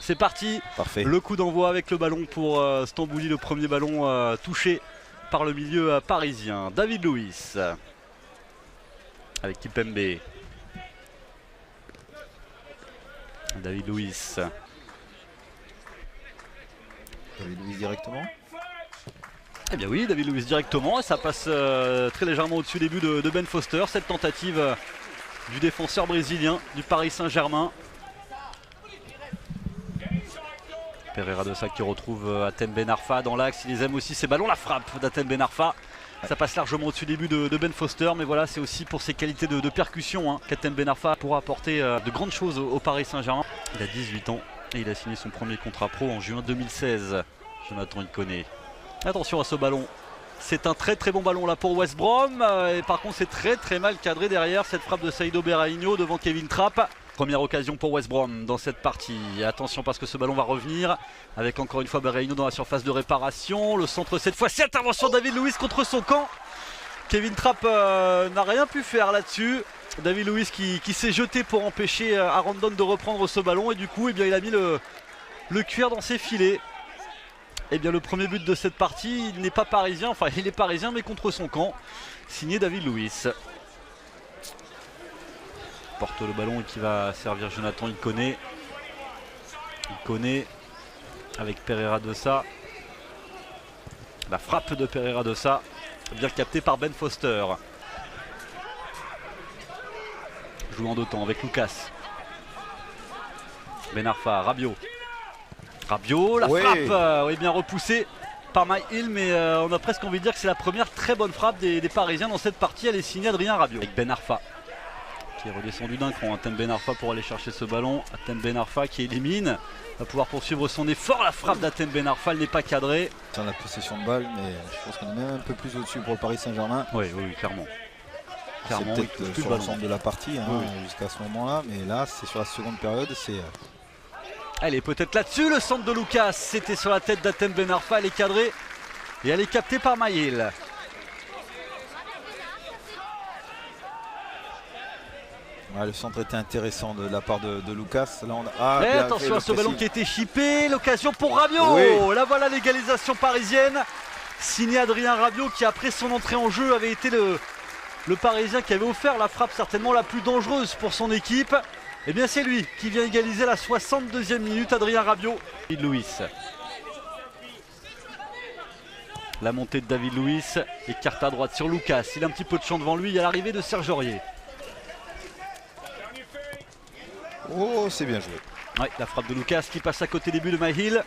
C'est parti. Parfait. Le coup d'envoi avec le ballon pour Stambouli, le premier ballon touché par le milieu parisien. David Luiz avec Kimpembe. David Luiz. David Luiz directement. Eh bien oui, David Luiz directement, et ça passe très légèrement au-dessus des buts de Ben Foster. Cette tentative du défenseur brésilien du Paris Saint-Germain. Pereira de Sac qui retrouve Hatem Ben Arfa dans l'axe. Il les aime aussi ces ballons. La frappe d'Hatem Ben Arfa. Ça passe largement au-dessus des buts de Ben Foster. Mais voilà, c'est aussi pour ses qualités de percussion qu'Hatem Ben Arfa pourra apporter de grandes choses au Paris Saint-Germain. Il a 18 ans et il a signé son premier contrat pro en juin 2016. Jonathan Iconé. Attention à ce ballon. C'est un très très bon ballon là pour West Brom. Et par contre, c'est très mal cadré derrière cette frappe de Saido Berahino devant Kevin Trapp. Première occasion pour West Brom dans cette partie. Attention parce que ce ballon va revenir avec encore une fois Berahino dans la surface de réparation. Le centre cette fois-ci, intervention de David Luiz contre son camp. Kevin Trapp n'a rien pu faire là-dessus. David Luiz qui s'est jeté pour empêcher Arandon de reprendre ce ballon. Et du coup, eh bien, il a mis le cuir dans ses filets. Et bien, le premier but de cette partie, il n'est pas parisien. Enfin, il est parisien mais contre son camp. Signé David Luiz. Porte le ballon et qui va servir Jonathan Iconé. Iconé avec Pereira de Sa. La frappe de Pereira de Sa, bien captée par Ben Foster. Joue en deux temps avec Lucas. Ben Arfa, Rabiot. Rabiot, la frappe est bien repoussée par Maïl, mais on a presque envie de dire que c'est la première très bonne frappe des Parisiens dans cette partie. Elle est signée Adrien Rabiot avec Ben Arfa qui est redescendu d'un cran. Hatem Ben Arfa pour aller chercher ce ballon. Hatem Ben Arfa qui élimine, va pouvoir poursuivre son effort. La frappe d'Hatem Ben Arfa, elle n'est pas cadrée. Dans la possession de balle, mais je pense qu'on est même un peu plus au-dessus pour le Paris Saint-Germain. Oui, clairement. C'est peut-être sur l'ensemble de la partie jusqu'à ce moment-là, mais là c'est sur la seconde période. Elle est peut-être là-dessus, le centre de Lucas. C'était sur la tête d'Hatem Ben Arfa, elle est cadrée et elle est captée par Maïl. Le centre était intéressant de la part de Lucas. Là, attention à ce ballon qui a été chippé. L'occasion pour Rabiot. Là voilà l'égalisation parisienne. Signé Adrien Rabiot qui après son entrée en jeu avait été le Parisien qui avait offert la frappe certainement la plus dangereuse pour son équipe. Et bien c'est lui qui vient égaliser la 62e minute. Adrien Rabiot. David Luiz. La montée de David Luiz. Écarte à droite sur Lucas. Il a un petit peu de champ devant lui. Il y a l'arrivée de Serge Aurier. Oh, c'est bien joué. Ouais, la frappe de Lucas qui passe à côté des buts de Maïl.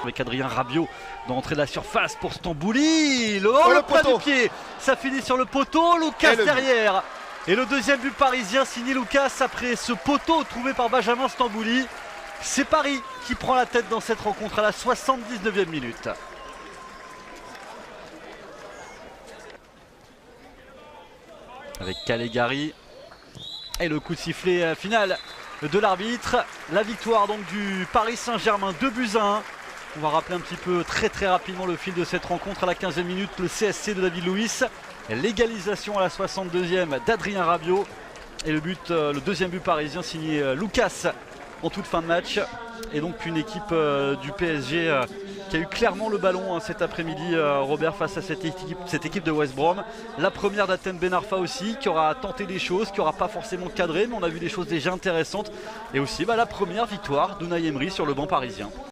Avec Adrien Rabiot dans l'entrée de la surface pour Stambouli. Le plat du pied. Ça finit sur le poteau. Lucas derrière. Et le deuxième but parisien signé Lucas après ce poteau trouvé par Benjamin Stambouli. C'est Paris qui prend la tête dans cette rencontre à la 79e minute. Avec Calegari et le coup de sifflet final de l'arbitre. La victoire donc du Paris Saint-Germain, 2-1. On va rappeler un petit peu très rapidement le fil de cette rencontre. À la 15e minute, le CSC de David Luiz. L'égalisation à la 62e d'Adrien Rabiot. Et le deuxième but parisien signé Lucas en toute fin de match. Et donc une équipe du PSG qui a eu clairement le ballon cet après-midi, Robert, face à cette équipe de West Brom. La première d'Hatem Ben Arfa aussi, qui aura tenté des choses, qui n'aura pas forcément cadré, mais on a vu des choses déjà intéressantes. Et aussi la première victoire d'Unai Emery sur le banc parisien.